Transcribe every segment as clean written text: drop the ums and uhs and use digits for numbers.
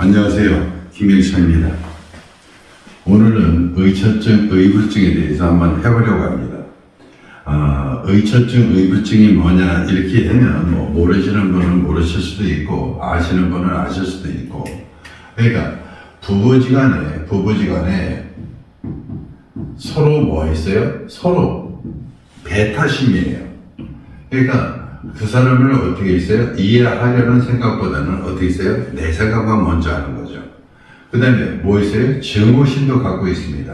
안녕하세요. 김영철입니다. 오늘은 의처증, 의부증에 대해서 한번 해보려고 합니다. 의처증, 의부증이 뭐냐 이렇게 되면 모르시는 분은 모르실 수도 있고 아시는 분은 아실 수도 있고, 그러니까 부부지간에 서로 뭐 있어요? 서로 배타심이에요. 그러니까 그 사람을 어떻게 있어요? 이해하려는 생각보다는 어떻게 있어요? 내 생각만 먼저 하는 거죠. 그 다음에 뭐 있어요? 증오심도 갖고 있습니다.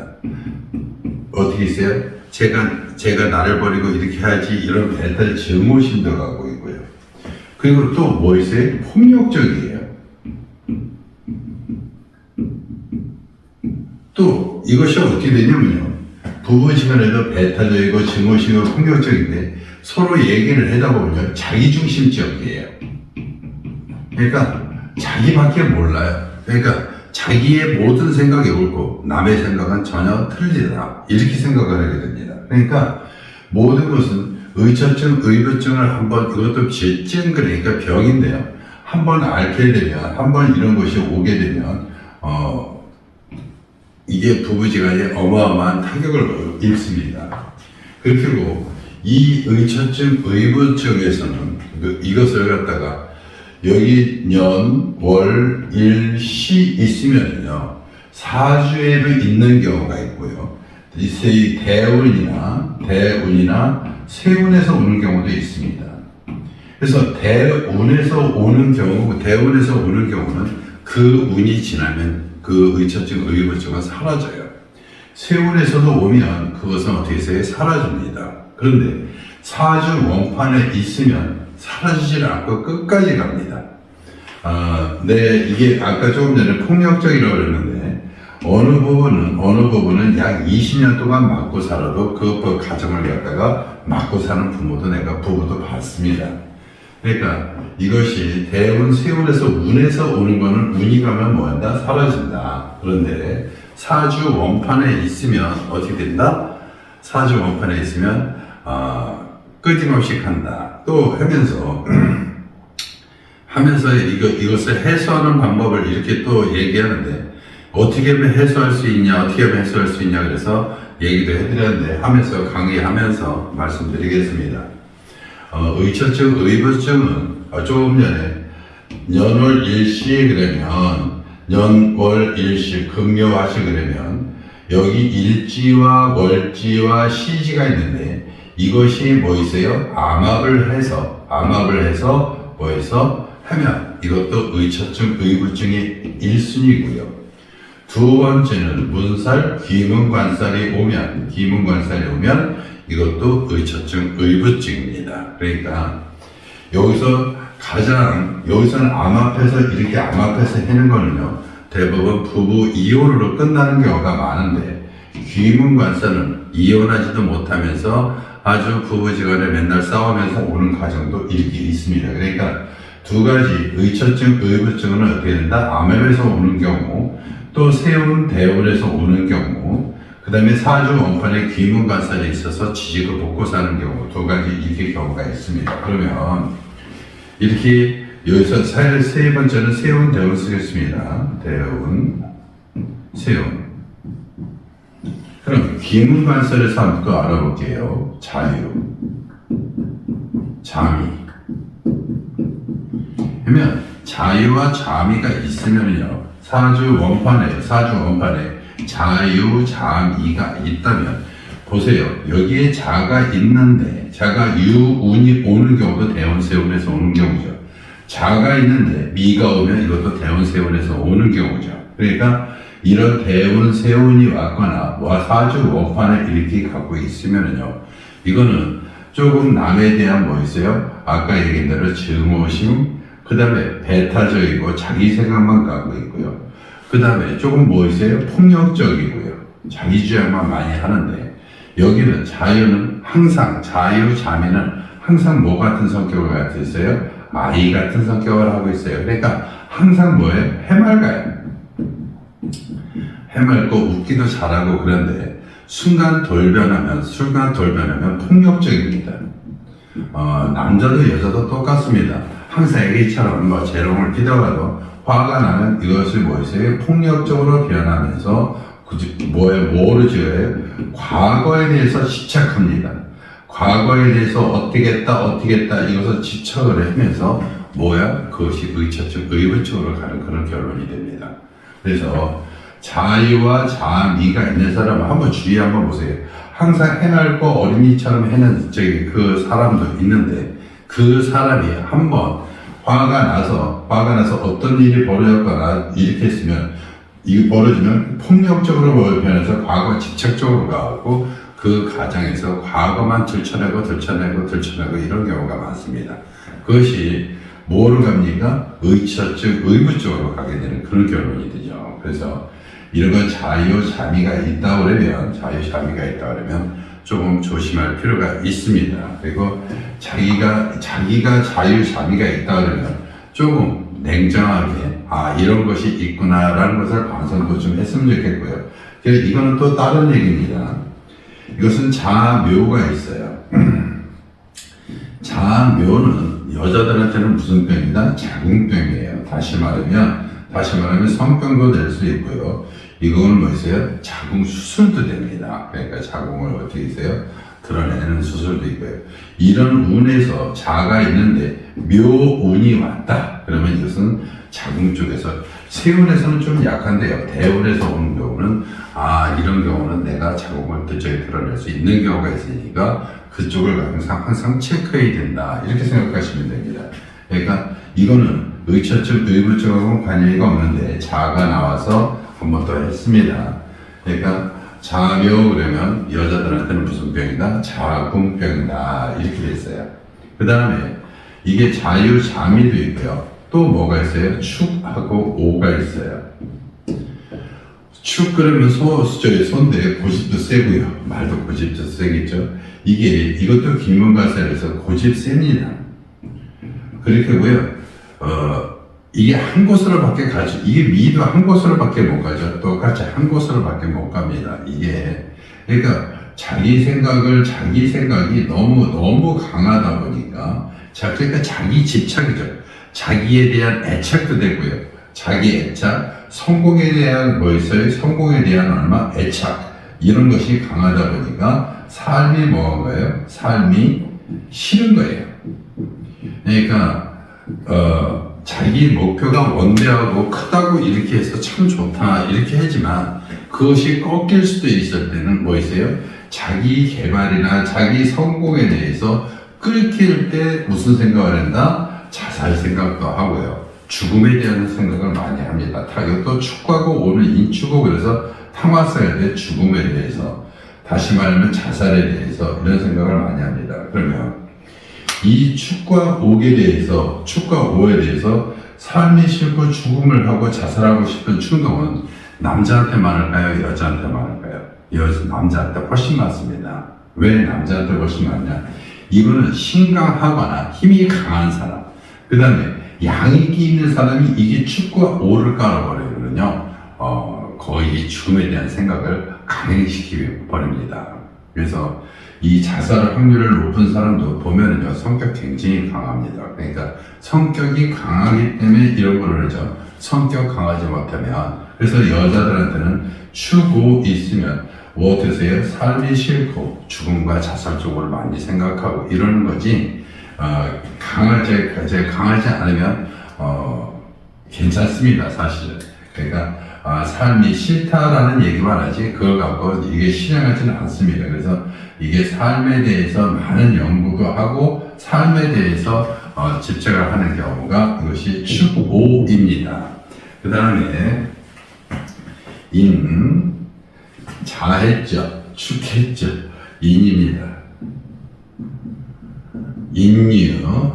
어떻게 있어요? 제가 나를 버리고 이렇게 해야지, 이런 배탈 증오심도 갖고 있고요. 그리고 또 뭐 있어요? 폭력적이에요. 또 이것이 어떻게 되냐면요, 부부시간에도 배탈적이고 증오심이고 폭력적인데 서로 얘기를 하다 보면 자기중심적이에요. 그러니까 자기밖에 몰라요. 그러니까 자기의 모든 생각이 옳고 남의 생각은 전혀 틀리다, 이렇게 생각을 하게 됩니다. 그러니까 모든 것은 의처증, 의부증을 한번, 이것도 질증, 그러니까 병인데요, 한번 앓게 되면, 한번 이런 것이 오게 되면 이게 부부지간에 어마어마한 타격을 입습니다. 그리고 이 의처증, 의부증에서는 이것을 갖다가 여기 년, 월, 일, 시 있으면요, 사주에도 있는 경우가 있고요. 이 대운이나 세운에서 오는 경우도 있습니다. 그래서 대운에서 오는 경우는 그 운이 지나면 그 의처증, 의부증은 사라져요. 세운에서도 오면 그것은 어떻게 해서 사라집니다. 그런데 사주 원판에 있으면 사라지질 않고 끝까지 갑니다. 이게 아까 조금 전에 폭력적이라고 그랬는데, 어느 부분은 약 20년 동안 맞고 살아도 그 가정을 갖다가 맞고 사는 부부도 봤습니다. 그러니까 이것이 대운, 세운에서 운에서 오는 거는 운이 가면 뭐한다? 사라진다. 그런데 사주 원판에 있으면 어떻게 된다? 사주 원판에 있으면 끊임없이 간다. 또 하면서 이것을 해소하는 방법을 이렇게 또 얘기하는데, 어떻게 하면 해소할 수 있냐, 그래서 얘기도 해드렸는데, 강의하면서 말씀드리겠습니다. 의처증, 의부증은 조금 전에 년월일시 그러면, 년월일시 금요화시 그러면 여기 일지와 월지와 시지가 있는데, 이것이 뭐 있어요? 암합을 해서 하면 이것도 의처증, 의부증의 1순위고요. 두 번째는 문살, 귀문관살이 오면 이것도 의처증, 의부증입니다. 그러니까 여기서는 암합해서 하는 거는요, 대부분 부부 이혼으로 끝나는 경우가 많은데, 귀문관살은 이혼하지도 못하면서 아주 부부지간에 맨날 싸우면서 오는 과정도 이렇게 있습니다. 그러니까 두 가지 의처증, 의부증은 어떻게 된다? 암합에서 오는 경우, 또 세운, 대운에서 오는 경우, 그 다음에 사주 원판에 귀문관살이 있어서 지지고 볶고 사는 경우, 두 가지 이렇게 경우가 있습니다. 그러면 이렇게 여기서 세 번째는 세운, 대운 쓰겠습니다. 대운, 세운. 그럼 귀문관살에서 한번 또 알아볼게요. 자유, 잠이. 그러면 자유와 잠이가 있으면요, 사주 원판에 자유, 잠이가 있다면, 보세요. 여기에 자가 있는데, 자가 유운이 오는 경우도 대운, 세운에서 오는 경우죠. 자가 있는데 미가 오면 이것도 대운, 세운에서 오는 경우죠. 그러니까 이런 대운, 세운이 왔거나 사주 원판을 이렇게 갖고 있으면요, 이거는 조금 남에 대한 뭐 있어요? 아까 얘기한 대로 증오심, 그 다음에 배타적이고 자기 생각만 갖고 있고요. 그 다음에 조금 뭐 있어요? 폭력적이고요. 자기 주장만 많이 하는데, 여기는 자유는 항상, 자미는 항상 뭐 같은 성격을 갖고 있어요? 아이 같은 성격을 하고 있어요. 그러니까 항상 뭐예요? 해맑고 웃기도 잘하고, 그런데 순간 돌변하면 폭력적입니다. 남자도 여자도 똑같습니다. 항상 애기처럼 재롱을 피다가도 화가 나면 이것을 뭐였어요? 폭력적으로 변하면서 뭐를 지어요? 과거에 대해서 집착합니다. 과거에 대해서 어떻게 했다 이것을 집착을 하면서 그것이 의처적, 의부적으로 가는 그런 결론이 됩니다. 그래서 자유와 자미가 있는 사람은 한번 주의 한번 보세요. 항상 해맑고 어린이처럼 해는 그 사람도 있는데 그 사람이 한번 화가 나서 어떤 일이 벌어졌거나 이렇게 했으면 이거 벌어지면 폭력적으로 변해서 과거 집착적으로 가고 그 가정에서 과거만 들춰내고 이런 경우가 많습니다. 그것이 뭐로 갑니까? 의처적, 의무적으로 가게 되는 그런 결론이 되죠. 그래서 이런 건 자유자미가 있다 그러면 조금 조심할 필요가 있습니다. 그리고 자기가 자유자미가 있다 그러면 조금 냉정하게 이런 것이 있구나라는 것을 반성도 좀 했으면 좋겠고요. 그래서 이거는 또 다른 얘기입니다. 이것은 자묘가 있어요. 자묘는 여자들한테는 무슨 병이다? 자궁병이에요. 다시 말하면 성병도 될 수 있고요. 이거는 뭐였어요? 자궁 수술도 됩니다. 그러니까 자궁을 어떻게 있어요? 드러내는 수술도 있고요. 이런 운에서 자가 있는데 묘운이 왔다. 그러면 이것은 자궁 쪽에서 세운에서는 좀 약한데요. 대운에서 오는 경우는 이런 경우는 내가 자궁을 드러낼 수 있는 경우가 있으니까 그쪽을 항상 체크해야 된다. 이렇게 생각하시면 됩니다. 그러니까 이거는 의처적, 의부적하고는 관계가 없는데 자가 나와서 한 번 더 했습니다. 그러니까 자묘 그러면 여자들한테는 무슨 병이다? 자궁병이다. 이렇게 돼 있어요. 그 다음에 이게 자유자미도 있고요. 또 뭐가 있어요? 축하고 오가 있어요. 축 그러면 손대 고집도 세고요. 말도 고집도 세겠죠. 이것도 김문가설에서 고집 셉니다. 그렇게고요. 이게 한 곳으로밖에 가죠. 이게 미도 한 곳으로밖에 못 가죠. 똑같이 한 곳으로밖에 못 갑니다. 그러니까 자기 생각이 너무 강하다 보니까 그러니까 자기 집착이죠. 자기에 대한 애착도 되고요. 자기 애착, 성공에 대한 성공에 대한 애착 이런 것이 강하다 보니까 삶이 뭐가요? 삶이 싫은 거예요. 그러니까 자기 목표가 원대하고 크다고 이렇게 해서 참 좋다 이렇게 하지만 그것이 꺾일 수도 있을 때는 자기 개발이나 자기 성공에 대해서 끊길 때 무슨 생각을 한다? 자살 생각도 하고요. 죽음에 대한 생각을 많이 합니다. 이것도 축과고 오는 인축고 그래서 탕화살에 죽음에 대해서 다시 말하면 자살에 대해서 이런 생각을 많이 합니다. 그러면 이 축과 오에 대해서 삶이 싫고 죽음을 하고 자살하고 싶은 충동은 남자한테 많을까요? 여자한테 많을까요? 남자한테 훨씬 많습니다. 왜 남자한테 훨씬 많냐? 이거는 신강하거나 힘이 강한 사람, 그 다음에 양익이 있는 사람이 이게 축과 오를 깔아버리거든요. 거의 죽음에 대한 생각을 강행시켜버립니다. 그래서 이 자살 확률을 높은 사람도 보면은요, 성격 굉장히 강합니다. 그러니까 성격이 강하기 때문에 이런 거를 하죠. 성격 강하지 못하면, 그래서 여자들한테는 추고 있으면 뭐 어떠세요? 삶이 싫고 죽음과 자살 쪽을 많이 생각하고 이러는 거지. 강하지 않으면 괜찮습니다, 사실은. 그러니까 삶이 싫다라는 얘기만 하지 그걸 갖고 이게 실행하지는 않습니다. 그래서 이게 삶에 대해서 많은 연구도 하고 삶에 대해서 집착을 하는 경우가 이것이 축오입니다. 그 다음에 자했죠, 축했죠, 인입니다. 인유,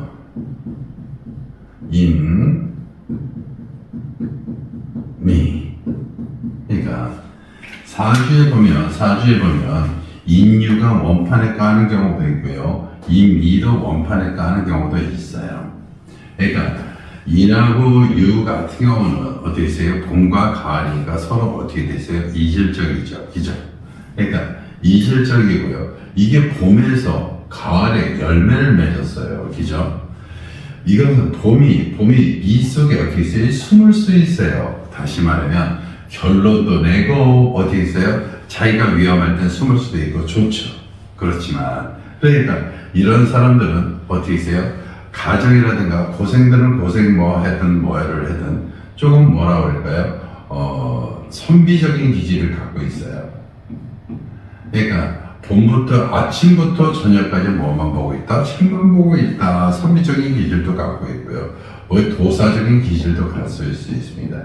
미. 그러니까 사주에 보면 인유가 원판에 까는 경우도 있고요, 인미도 원판에 까는 경우도 있어요. 그러니까 인하고 유 같은 경우는 어떻게 되세요? 봄과 가을이가 서로 어떻게 되세요? 이질적이죠, 그죠? 그러니까 이질적이고요. 이게 봄에서 가을에 열매를 맺었어요, 그죠? 이것은 봄이 이 속에 어떻게 있어요? 숨을 수 있어요. 다시 말하면 결론도 내고 어떻게 있어요? 자기가 위험할 땐 숨을 수도 있고 좋죠. 그렇지만 그러니까 이런 사람들은 어떻게 있어요? 가정이라든가 고생들은 고생 뭐 하든 뭐를 하든 조금 뭐라 그럴까요? 선비적인 기질을 갖고 있어요. 그러니까 봄부터 아침부터 저녁까지 뭐만 보고 있다, 책만 보고 있다, 선비적인 기질도 갖고 있고요. 도사적인 기질도 갖을 수 있습니다.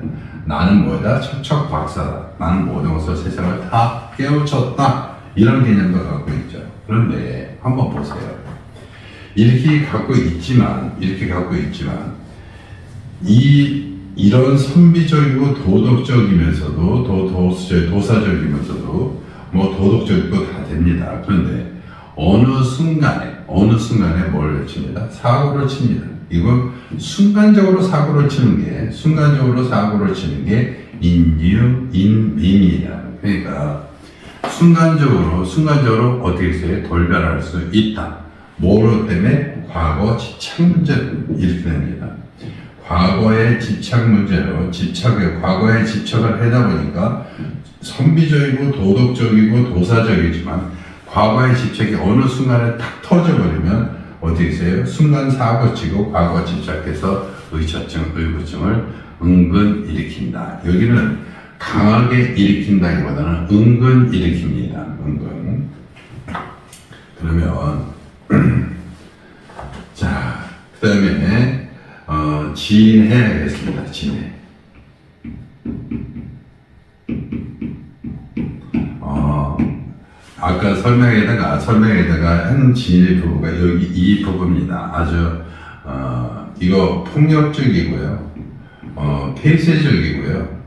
나는 뭐다? 척척 박사다. 나는 모든 것을 세상을 다 깨우쳤다. 이런 개념도 갖고 있죠. 그런데 한번 보세요. 이렇게 갖고 있지만 이런 선비적이고 도덕적이면서도 도사적이면서도 뭐 도덕적이고 다 됩니다. 그런데 어느 순간에 뭘 외칩니다? 사고를 칩니다. 이거 순간적으로 사고를 치는 게 인유인민이다. 그러니까 순간적으로 어떻게 해서 돌변할 수 있다. 뭐로 때문에? 과거 집착 문제로 이렇게 됩니다. 과거의 집착 문제로 과거에 집착을 하다 보니까 선비적이고 도덕적이고 도사적이지만 과거의 집착이 어느 순간에 탁 터져버리면 어떻게 해요? 순간 사고치고 과거 집착해서 의구증을 은근 일으킨다. 여기는 강하게 일으킨다기보다는 은근 일으킵니다. 은근. 그러면 자, 그 다음에 진해야겠습니다. 진해. 아까 설명에다가 한 진의 부부가 여기 이 부부입니다. 아주 이거 폭력적이고요, 폐쇄적이고요,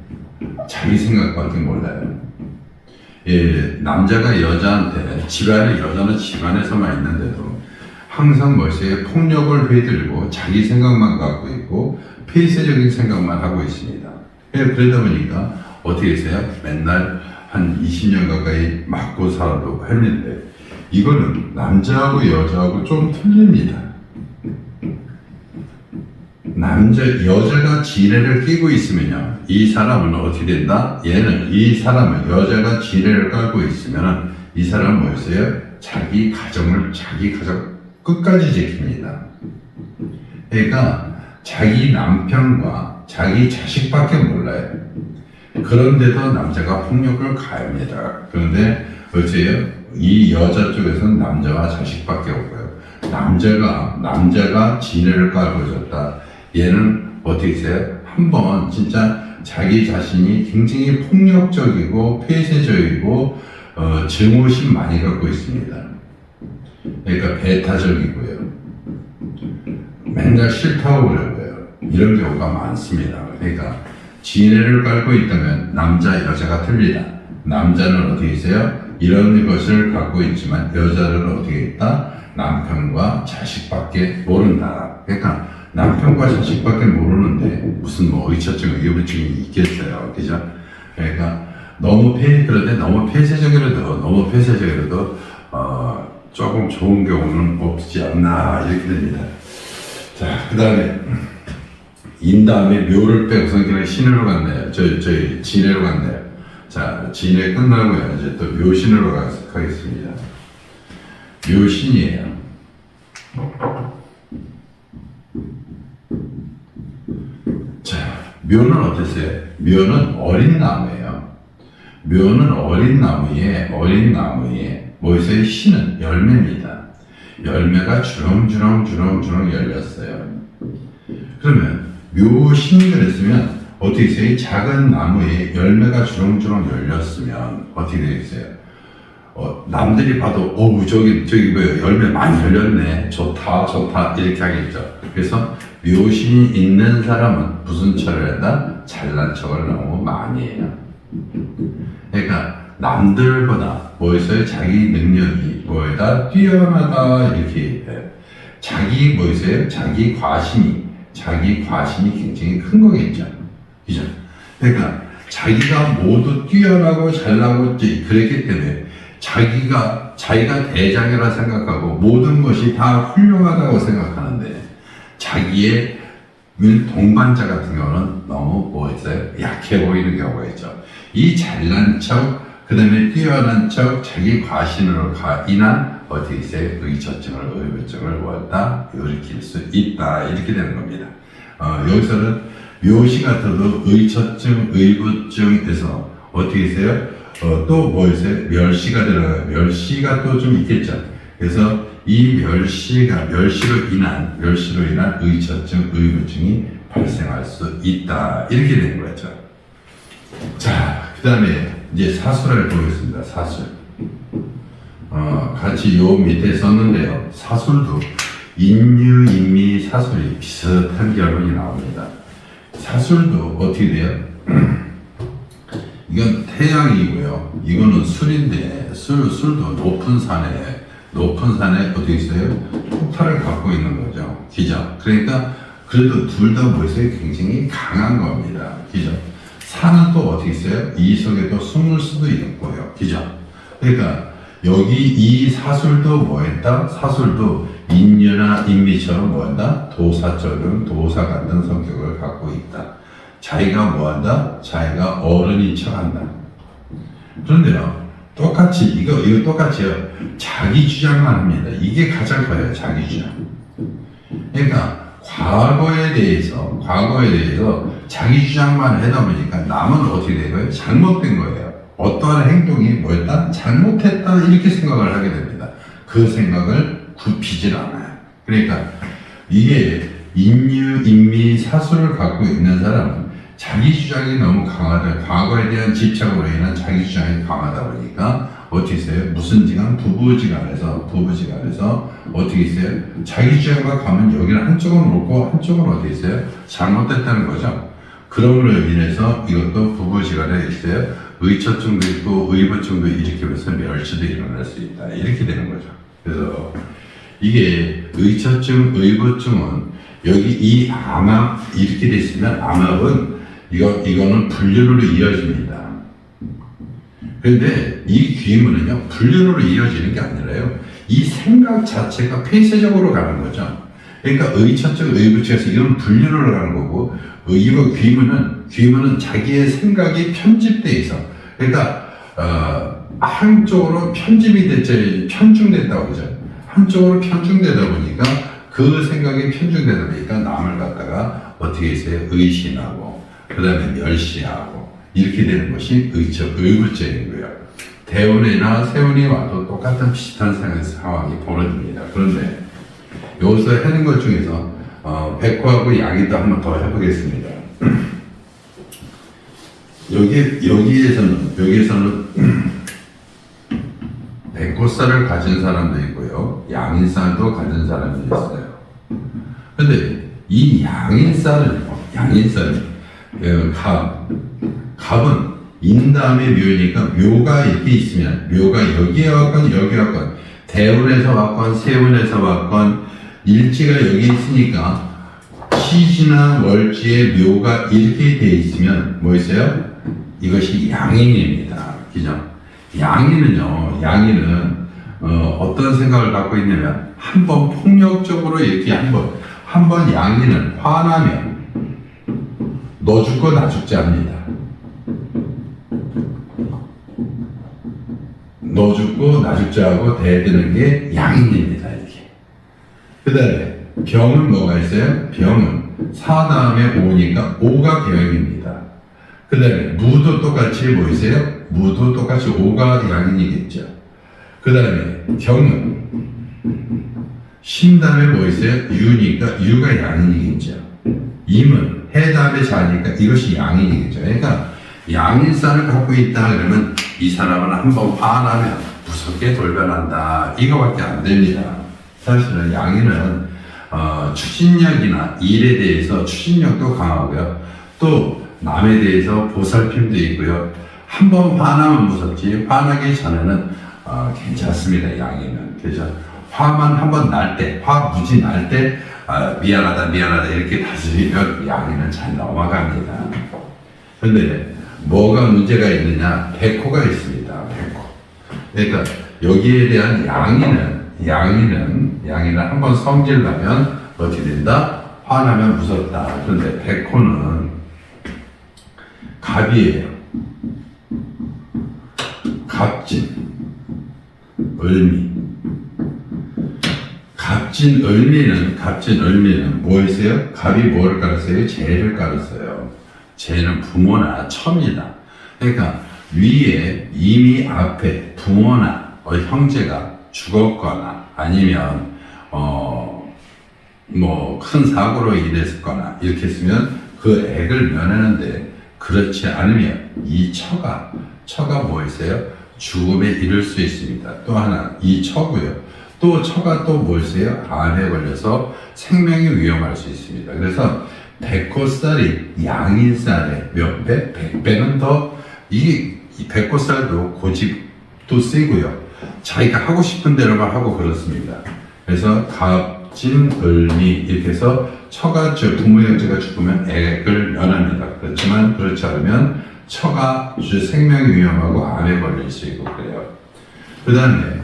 자기 생각밖에 몰라요. 예, 남자가 여자한테 여자는 집안에서만 있는데도 항상 뭐있어요? 폭력을 휘둘고 자기 생각만 갖고 있고 폐쇄적인 생각만 하고 있습니다. 그러다 보니까 어떻게 했어요? 맨날 한 20년 가까이 맞고 살아도 했는데 이거는 남자하고 여자하고 좀 틀립니다. 여자가 지뢰를 끼고 있으면요, 이 사람은 어떻게 된다? 이 사람은 여자가 지뢰를 깔고 있으면 이 사람은 뭐였어요? 자기 가정 끝까지 지킵니다. 그러니까 자기 남편과 자기 자식밖에 몰라요. 그런데도 남자가 폭력을 가합니다. 그런데 어째요? 이 여자 쪽에서는 남자와 자식밖에 없고요. 남자가 지뢰를 깔고 있었다. 얘는 어떻게 했어요? 한번 진짜 자기 자신이 굉장히 폭력적이고 폐쇄적이고 증오심 많이 갖고 있습니다. 그러니까 배타적이고요, 맨날 싫다고 그러고요, 이런 경우가 많습니다. 그러니까 지뢰를 깔고 있다면 남자 여자가 틀리다. 남자는 어떻게 있어요? 이런 것을 갖고 있지만 여자는 어떻게 있다? 남편과 자식밖에 모른다. 그러니까 남편과 자식밖에 모르는데 무슨 뭐 의처증, 의구증이 있겠어요. 그죠? 그러니까 그런데 너무 폐쇄적이라도 조금 좋은 경우는 없지 않나 이렇게 됩니다. 자, 그 다음에 다음에 묘를 빼고선 그냥 신으로 갔네요. 저희 진해로 갔네요. 자, 진해 끝나고요. 이제 또 묘신으로 가겠습니다. 묘신이에요. 자, 묘는 어땠어요? 묘는 어린 나무예요. 묘는 어린 나무에 뭐였어요? 신은 열매입니다. 열매가 주렁주렁 열렸어요. 그러면 묘신이 그랬으면 어떻게 있어요? 작은 나무에 열매가 주렁주렁 열렸으면 어떻게 되겠어요? 남들이 봐도 저기 뭐예요? 열매 많이 열렸네, 좋다 이렇게 하겠죠. 그래서 묘신이 있는 사람은 무슨 철을 한다? 잘난 척을 너무 많이 해요. 그러니까 남들보다 뭐였어요? 자기 능력이 뭐에다 뛰어나다 이렇게 해요. 자기 과신이 굉장히 큰 거겠죠. 그죠? 그러니까 자기가 모두 뛰어나고 잘나고 그랬기 때문에 자기가 대장이라 생각하고 모든 것이 다 훌륭하다고 생각하는데 자기의 동반자 같은 경우는 너무 뭐 있어요? 약해 보이는 경우가 있죠. 이 잘난 척, 그 다음에 뛰어난 척, 자기 과신으로 인한 어떻게 있어요? 의처증을, 의부증을 왔다 일으킬 수 있다. 이렇게 되는 겁니다. 여기서는 묘시 같아도 의처증, 의부증에서 어떻게 있어요? 또 뭐 있어요? 멸시가 들어가요. 멸시가 또 좀 있겠죠. 그래서 이 멸시로 인한 의처증, 의부증이 발생할 수 있다. 이렇게 되는 거죠. 자, 그 다음에 이제 사술을 보겠습니다. 사술. 같이 요 밑에 썼는데요. 사술도 인유, 인미, 사술이 비슷한 결론이 나옵니다. 사술도 어떻게 돼요? 이건 태양이고요. 이거는 술인데, 술도 높은 산에 어떻게 있어요? 폭발을 갖고 있는 거죠. 그죠? 그러니까, 그래도 둘 다 뭐였어요? 굉장히 강한 겁니다. 그죠? 산은 또 어떻게 있어요? 이 속에도 숨을 수도 있고요. 그죠? 그러니까, 여기 이 사술도 뭐했다? 사술도 인유나 인미처럼 뭐한다? 도사 같은 성격을 갖고 있다. 자기가 뭐한다? 자기가 어른인 척한다. 그런데요, 똑같이 이거 똑같이요. 자기 주장만 합니다. 이게 가장 커요. 자기 주장. 그러니까 과거에 대해서 자기 주장만 하다 보니까 남은 어떻게 된 거예요? 잘못된 거예요. 어떠한 행동이 뭐였다? 잘못했다 이렇게 생각을 하게 됩니다. 그 생각을 굽히질 않아요. 그러니까 이게 인유, 인미, 사술을 갖고 있는 사람은 자기 주장이 너무 강하다. 과거에 대한 집착으로 인한 자기 주장이 강하다 보니까 어떻게 있어요? 무슨지간 부부지간에서 어떻게 있어요? 자기 주장과 가면 여기는 한쪽은 옳고 한쪽은 어떻게 있어요? 잘못됐다는 거죠. 그럼으로 인해서 이것도 부부지간에 있어요. 의처증도 있고 의부증도 일으키면서 멸시도 일어날 수 있다. 이렇게 되는 거죠. 그래서 이게 의처증, 의부증은 여기 이 암압 이렇게 돼 있으면 암압은 이거는 불륜으로 이어집니다. 그런데 이 귀문은요 불륜으로 이어지는 게 아니라요 이 생각 자체가 폐쇄적으로 가는 거죠. 그러니까 의처증, 의부증에서 이건 불륜으로 가는 거고 이거 귀문은 자기의 생각이 편집돼 있어. 그러니까 한쪽으로 편중됐다고 그러죠. 한쪽으로 편중되다 보니까 그 생각이 편중되다 보니까 남을 갖다가 어떻게 했어요? 의심하고 그 다음에 멸시하고 이렇게 되는 것이 의부증이고요. 대운이나 세운이 와도 똑같은 비슷한 상황이 벌어집니다. 그런데 여기서 하는 것 중에서 백호하고 양이도 한번 더 해보겠습니다. 여기에서는 백호살을 가진 사람도 있고요, 양인살도 가진 사람도 있어요. 근데 이 갑은 인 다음에 묘니까 묘가 이렇게 있으면 묘가 여기에 왔건 여기 왔건 대운에서 왔건 세운에서 왔건 일지가 여기 있으니까 시지나 월지에 묘가 이렇게 돼 있으면 뭐 있어요? 이것이 양인입니다. 그죠? 양인은 어떤 생각을 갖고 있냐면 한번 폭력적으로 이렇게 한번 양인은 화나면 너 죽고 나 죽지 합니다. 너 죽고 나 죽지 하고 대드는 게 양인입니다. 이렇게. 그 다음에 병은 뭐가 있어요? 병은 사 다음에 오니까 오가 병입니다. 그 다음에 무도 똑같이 뭐 있어요? 무도 똑같이 오가 양인이겠죠. 그 다음에 경은 신 다음에 뭐 있어요? 유니까 유가 양인이겠죠. 임은 해 다음에 자니까 이것이 양인이겠죠. 그러니까 양인살을 갖고 있다 그러면 이 사람은 한번 화나면 무섭게 돌변한다. 이거밖에 안 됩니다. 사실은 양인은 추진력이나 일에 대해서 추진력도 강하고요. 또 남에 대해서 보살핌도 있고요. 한번 화나면 무섭지 화나기 전에는 괜찮습니다. 양인은. 그죠? 화만 한번 무지 날 때 미안하다 이렇게 다스리면 양인은 잘 넘어갑니다. 근데 뭐가 문제가 있느냐? 백호가 있습니다. 백호. 그러니까 여기에 대한 양인은 한번 성질 나면 어떻게 된다? 화나면 무섭다. 그런데 백호는 갑이에요. 갑진, 을미. 갑진 을미는 뭐였어요? 갑이 뭐를 깔았어요? 재를 깔았어요. 재는 부모나 처입니다. 그러니까 위에 이미 앞에 부모나 형제가 죽었거나 아니면 뭐 큰 사고로 인했거나 이렇게 했으면 그 액을 면하는데, 그렇지 않으면 이 처가 뭐 있어요? 죽음에 이를 수 있습니다. 또 하나 이 처고요. 또 처가 또 뭐 있어요? 암에 걸려서 생명이 위험할 수 있습니다. 그래서 백호살이 양인살의 몇 배? 100배는 더, 이 백호살도 고집도 세고요. 자기가 하고 싶은 대로만 하고 그렇습니다. 그래서 갑진, 을미 이렇게 해서 처가 부모 형제가 죽으면 액을 면합니다. 그렇지만 그렇지 않으면 처가 생명이 위험하고 암에 걸릴 수 있고 그래요. 그 다음에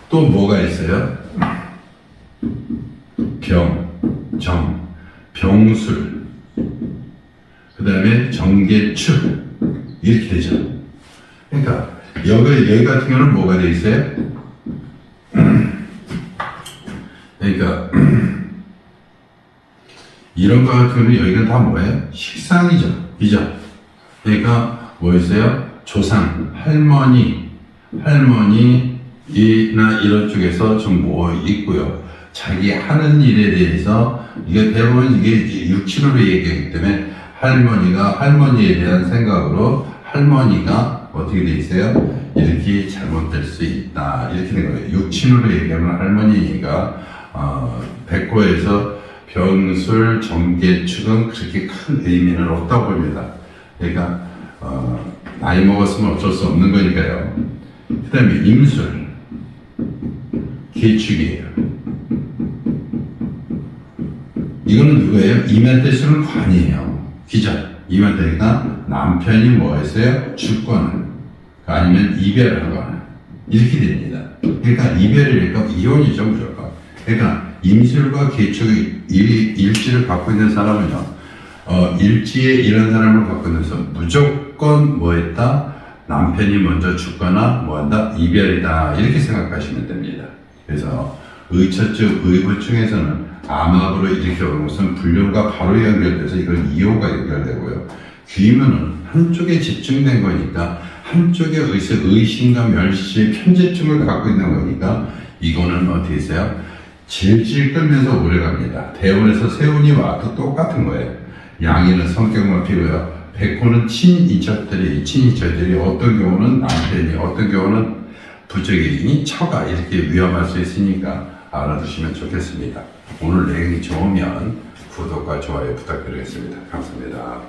또 뭐가 있어요? 병술, 그 다음에 정계축 이렇게 되죠. 그러니까 여기 같은 경우는 뭐가 돼 있어요? 그러니까 이런 거 같은 경우는 여기가 다 뭐예요? 식상이죠. 그죠? 그러니까 뭐 있어요? 조상, 할머니나 이런 쪽에서 좀 뭐 있고요. 자기 하는 일에 대해서 이게 대부분 이게 육친으로 얘기하기 때문에 할머니에 대한 생각으로 할머니가 어떻게 돼 있어요? 이렇게 잘못될 수 있다. 이렇게 된 거예요. 육친으로 얘기하면 할머니가 백호에서 병술, 정계축은 그렇게 큰 의미는 없다고 봅니다. 그러니까 나이 먹었으면 어쩔 수 없는 거니까요. 그 다음에 임술, 계축이에요. 이거는 누구예요? 이면대술은 관이에요. 기자. 이면대가 남편이 뭐 했어요? 죽거나 아니면 이별을 하거나 이렇게 됩니다. 그러니까 이별이니까 이혼이죠, 무조건. 그러니까 임술과 계축의 일지를 갖고 있는 사람은요, 일지에 이런 사람을 갖고 있는서 무조건 뭐 했다? 남편이 먼저 죽거나 뭐 한다? 이별이다. 이렇게 생각하시면 됩니다. 그래서 의처증, 의부증에서는 암압으로 이렇게 오는 것은 불륜과 바로 연결돼서 이건 이호가 연결되고요. 귀문은 한쪽에 집중된 거니까 한쪽에 의심과 멸시, 편집증을 갖고 있는 거니까 이거는 어떻게 있어요? 질질 끌면서 오래 갑니다. 대원에서 세운이 와도 똑같은 거예요. 양이는 성격만 피고요. 백호는 친인척들이 어떤 경우는 남편이, 어떤 경우는 부적이, 처가 이렇게 위험할 수 있으니까 알아두시면 좋겠습니다. 오늘 내용이 좋으면 구독과 좋아요 부탁드리겠습니다. 감사합니다.